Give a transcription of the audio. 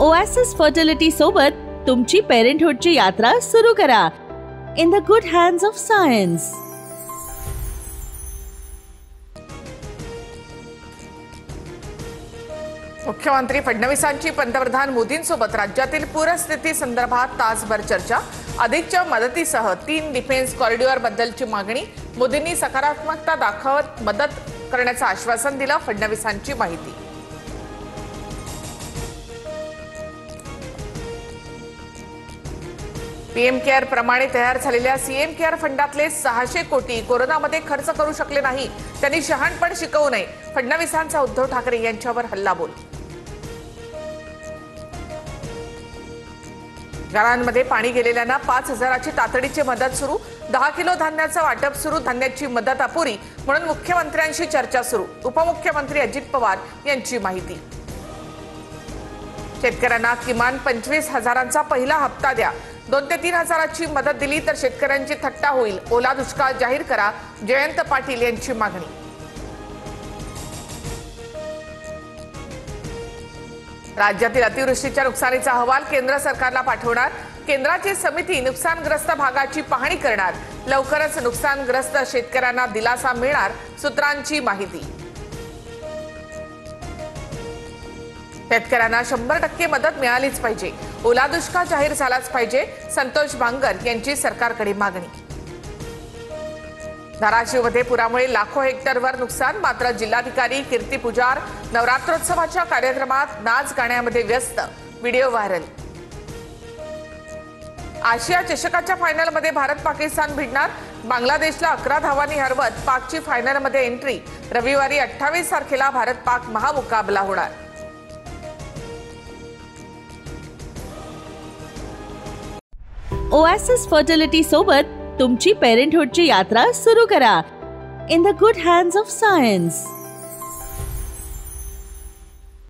Oasis fertility सोबत तुमची पेरेंटहुडची यात्रा सुरू करा in the good hands of science. मुख्यमंत्री फडणवीसांची पंतप्रधान मोदींसोबत राज्यातील पूरस्थिती संदर्भात तासभर चर्चा. अधिकच्या मदतीसह 3 डिफेन्स कॉरिडॉर बद्दलची मागणी. मोदींनी सकारात्मकता दाखवत मदत करण्याचं आश्वासन दिलं. फडणवीसांची माहिती. पीएम केअर प्रमाणे तयार झालेल्या सीएम केअर फंडातले 600 कोटी कोरोनामध्ये खर्च करू शकले नाही. त्यांनी शहाणपण शिकवू नये. फडणवीसांचा उद्धव ठाकरे यांच्यावर हल्लाबोल. घरांमध्ये पाणी गेलेल्यांना 5,000ची तातडीची मदत सुरू. 10 किलो धान्याचं वाटप सुरू. धान्याची मदत अपुरी म्हणून मुख्यमंत्र्यांशी चर्चा सुरू. उपमुख्यमंत्री अजित पवार यांची माहिती. शेतकऱ्यांना किमान 25,000चा पहिला हप्ता द्या. 2 ते 3,000ची मदत दिली तर शेतकऱ्यांची थट्टा होईल. ओला दुष्काळ जाहीर करा. जयंत पाटील यांची मागणी. राज्यातील अतिवृष्टीच्या नुकसानीचा अहवाल केंद्र सरकारला पाठवणार. केंद्राची समिती नुकसानग्रस्त भागाची पाहणी करणार. लवकरच नुकसानग्रस्त शेतकऱ्यांना दिलासा मिळणार. सूत्रांची माहिती. शेतकऱ्यांना 100% मदत मिळालीच पाहिजे. ओला दुष्काळ जाहीर झालाच पाहिजे. संतोष बांगर यांची सरकारकडे मागणी. धाराशिवमध्ये पुरामुळे लाखो हेक्टरवर नुकसान. मात्र जिल्हाधिकारी कीर्ती पुजार नवरात्रोत्सवाच्या कार्यक्रमात नाच गाण्यामध्ये व्यस्त. Video viral. आशिया चषकाच्या फायनलमध्ये भारत पाकिस्तान भिडणार. बांगलादेशला 11 धावांनी हरवत पाकची फायनलमध्ये एंट्री. रविवारी 28 तारखेला भारत पाक महामुकाबला होणार. ओएसिस फर्टिलिटी सोबत तुमची पेरेंटहुडची यात्रा सुरू करा in the good hands of science.